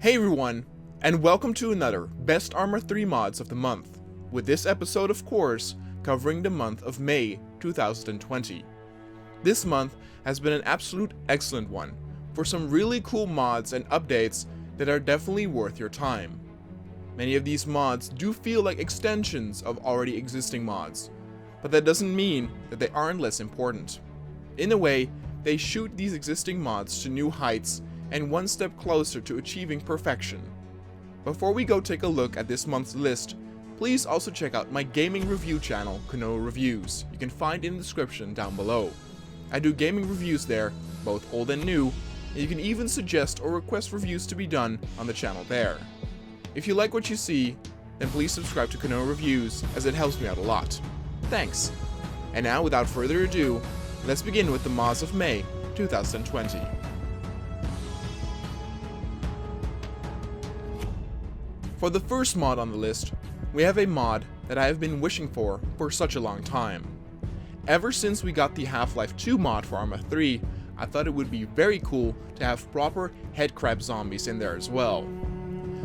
Hey everyone, and welcome to another Best Armor 3 Mods of the month, with this episode of course covering the month of May 2020. This month has been an absolute excellent one, for some really cool mods and updates that are definitely worth your time. Many of these mods do feel like extensions of already existing mods, but that doesn't mean that they aren't less important. In a way, they shoot these existing mods to new heights and one step closer to achieving perfection. Before we go take a look at this month's list, please also check out my gaming review channel, Kanoa Reviews. You can find in the description down below. I do gaming reviews there, both old and new, and you can even suggest or request reviews to be done on the channel there. If you like what you see, then please subscribe to Kanoa Reviews, as it helps me out a lot. Thanks! And now, without further ado, let's begin with the mods of May 2020. For the first mod on the list, we have a mod that I have been wishing for such a long time. Ever since we got the Half-Life 2 mod for ArmA 3, I thought it would be very cool to have proper Headcrab Zombies in there as well.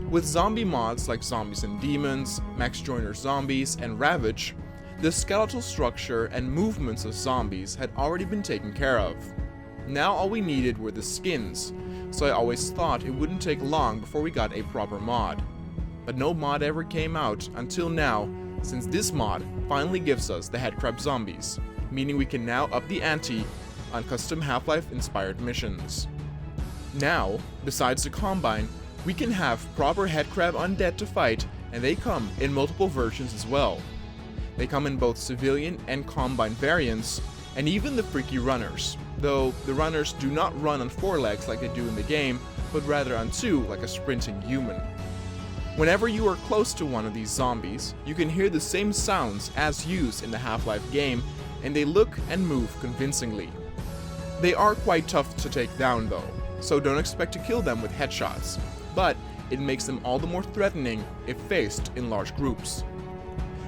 With zombie mods like Zombies and Demons, Max Joyner Zombies, and Ravage, the skeletal structure and movements of zombies had already been taken care of. Now all we needed were the skins, so I always thought it wouldn't take long before we got a proper mod. But no mod ever came out until now, since this mod finally gives us the Headcrab Zombies, meaning we can now up the ante on custom Half-Life inspired missions. Now, besides the Combine, we can have proper Headcrab undead to fight, and they come in multiple versions as well. They come in both civilian and Combine variants, and even the freaky runners, though the runners do not run on 4 legs like they do in the game, but rather on 2 like a sprinting human. Whenever you are close to one of these zombies, you can hear the same sounds as used in the Half-Life game, and they look and move convincingly. They are quite tough to take down though, so don't expect to kill them with headshots, but it makes them all the more threatening if faced in large groups.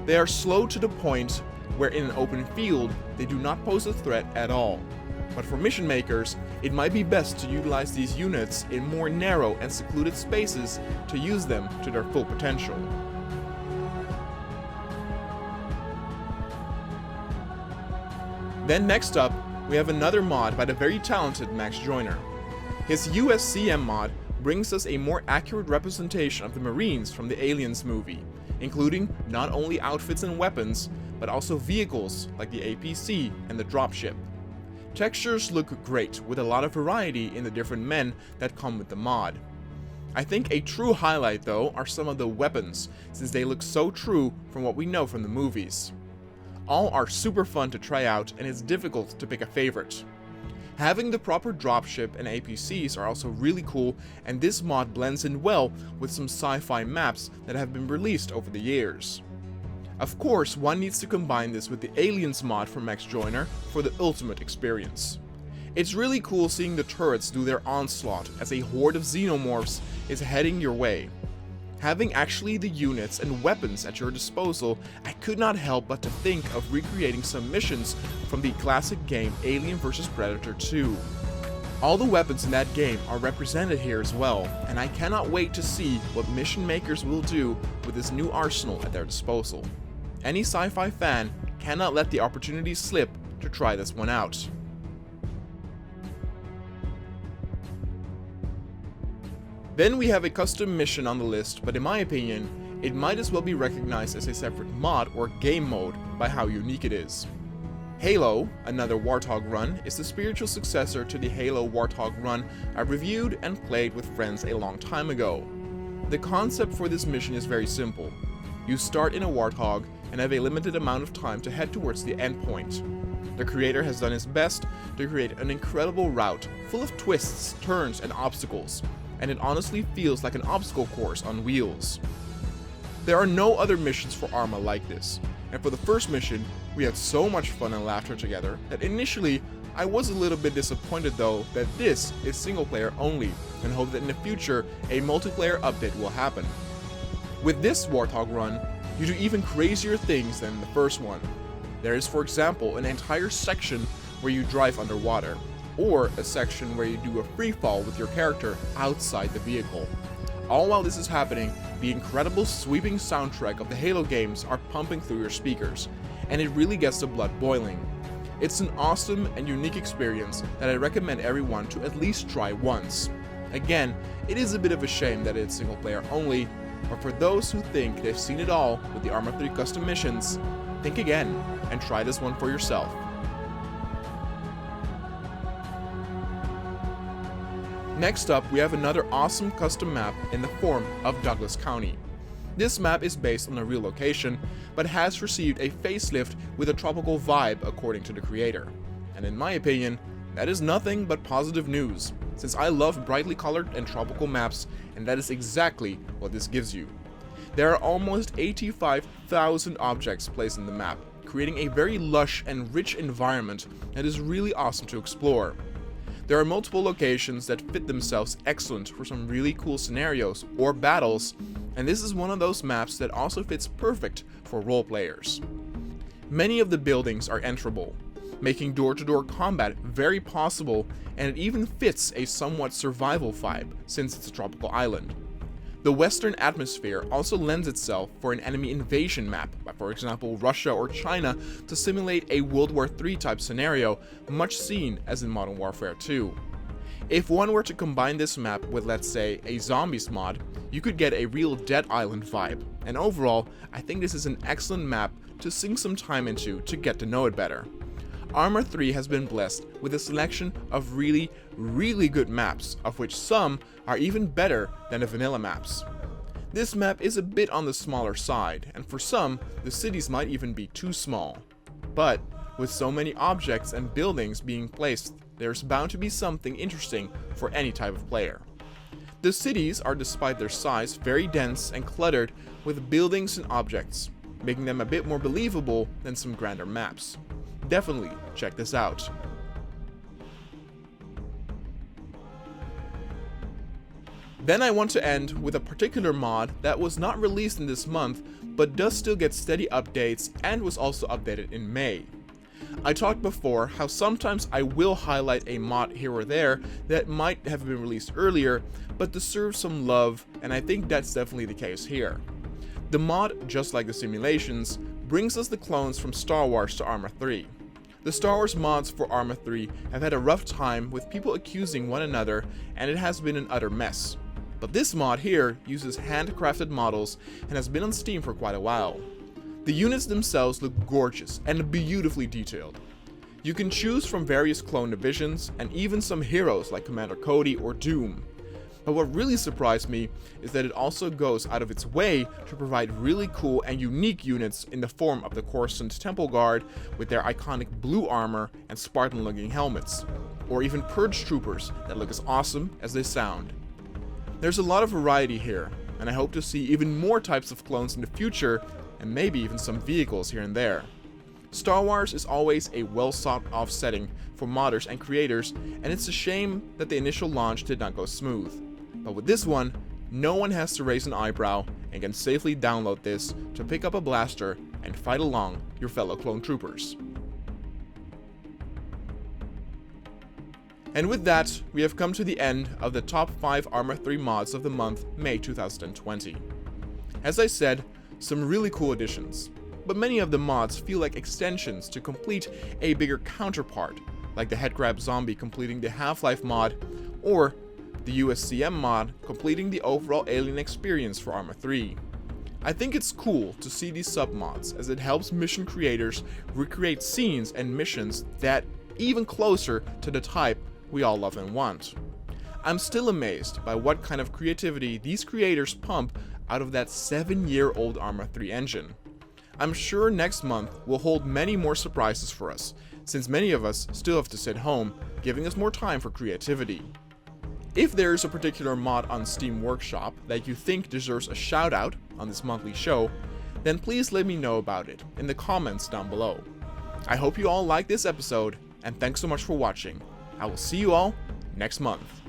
They are slow to the point where in an open field they do not pose a threat at all. But for mission makers, it might be best to utilize these units in more narrow and secluded spaces to use them to their full potential. Then next up, we have another mod by the very talented Max Joyner. His USCM mod brings us a more accurate representation of the Marines from the Aliens movie, including not only outfits and weapons, but also vehicles like the APC and the dropship. Textures look great, with a lot of variety in the different men that come with the mod. I think a true highlight though are some of the weapons, since they look so true from what we know from the movies. All are super fun to try out, and it's difficult to pick a favorite. Having the proper dropship and APCs are also really cool, and this mod blends in well with some sci-fi maps that have been released over the years. Of course, one needs to combine this with the Aliens mod from Max Joyner for the ultimate experience. It's really cool seeing the turrets do their onslaught as a horde of xenomorphs is heading your way. Having actually the units and weapons at your disposal, I could not help but to think of recreating some missions from the classic game Alien vs Predator 2. All the weapons in that game are represented here as well, and I cannot wait to see what mission makers will do with this new arsenal at their disposal. Any sci-fi fan cannot let the opportunity slip to try this one out. Then we have a custom mission on the list, but in my opinion, it might as well be recognized as a separate mod or game mode by how unique it is. Halo, another Warthog Run, is the spiritual successor to the Halo Warthog Run I reviewed and played with friends a long time ago. The concept for this mission is very simple. You start in a Warthog and have a limited amount of time to head towards the endpoint. The creator has done his best to create an incredible route full of twists, turns, and obstacles, and it honestly feels like an obstacle course on wheels. There are no other missions for ArmA like this, and for the first mission, we had so much fun and laughter together that initially I was a little bit disappointed though that this is single player only, and hope that in the future a multiplayer update will happen. With this Warthog Run, you do even crazier things than the first one. There is, for example, an entire section where you drive underwater, or a section where you do a free fall with your character outside the vehicle. All while this is happening, the incredible sweeping soundtrack of the Halo games are pumping through your speakers, and it really gets the blood boiling. It's an awesome and unique experience that I recommend everyone to at least try once. Again, it is a bit of a shame that it's single player only, but for those who think they've seen it all with the ArmA 3 custom missions, think again and try this one for yourself. Next up, we have another awesome custom map in the form of Douglas County. This map is based on a real location, but has received a facelift with a tropical vibe according to the creator. And in my opinion, that is nothing but positive news, since I love brightly colored and tropical maps, and that is exactly what this gives you. There are almost 85,000 objects placed in the map, creating a very lush and rich environment that is really awesome to explore. There are multiple locations that fit themselves excellent for some really cool scenarios or battles, and this is one of those maps that also fits perfect for role players. Many of the buildings are enterable, making door-to-door combat very possible, and it even fits a somewhat survival vibe since it's a tropical island. The western atmosphere also lends itself for an enemy invasion map, by for example Russia or China, to simulate a World War III type scenario, much seen as in Modern Warfare 2. If one were to combine this map with, let's say, a Zombies mod, you could get a real Dead Island vibe, and overall, I think this is an excellent map to sink some time into to get to know it better. ArmA 3 has been blessed with a selection of really good maps, of which some are even better than the vanilla maps. This map is a bit on the smaller side, and for some, the cities might even be too small. But with so many objects and buildings being placed, there's bound to be something interesting for any type of player. The cities are, despite their size, very dense and cluttered with buildings and objects, making them a bit more believable than some grander maps. Definitely check this out. Then I want to end with a particular mod that was not released in this month, but does still get steady updates and was also updated in May. I talked before how sometimes I will highlight a mod here or there that might have been released earlier, but deserves some love, and I think that's definitely the case here. The mod, just like the simulations, brings us the clones from Star Wars to ArmA 3. The Star Wars mods for ArmA 3 have had a rough time with people accusing one another, and it has been an utter mess. But this mod here uses handcrafted models and has been on Steam for quite a while. The units themselves look gorgeous and beautifully detailed. You can choose from various clone divisions and even some heroes like Commander Cody or Doom. But what really surprised me is that it also goes out of its way to provide really cool and unique units in the form of the Coruscant Temple Guard with their iconic blue armor and Spartan-looking helmets, or even Purge Troopers that look as awesome as they sound. There's a lot of variety here, and I hope to see even more types of clones in the future, and maybe even some vehicles here and there. Star Wars is always a well sought off setting for modders and creators, and it's a shame that the initial launch did not go smooth. But with this one, no one has to raise an eyebrow and can safely download this to pick up a blaster and fight along your fellow clone troopers. And with that, we have come to the end of the top 5 ArmA 3 mods of the month, May 2020. As I said, some really cool additions, but many of the mods feel like extensions to complete a bigger counterpart, like the Headcrab Zombie completing the Half-Life mod, or the USCM mod completing the overall alien experience for ArmA 3. I think it's cool to see these submods, as it helps mission creators recreate scenes and missions that even closer to the type we all love and want. I'm still amazed by what kind of creativity these creators pump out of that 7-year-old ArmA 3 engine. I'm sure next month will hold many more surprises for us, since many of us still have to sit home, giving us more time for creativity. If there is a particular mod on Steam Workshop that you think deserves a shout out on this monthly show, then please let me know about it in the comments down below. I hope you all liked this episode, and thanks so much for watching. I will see you all next month.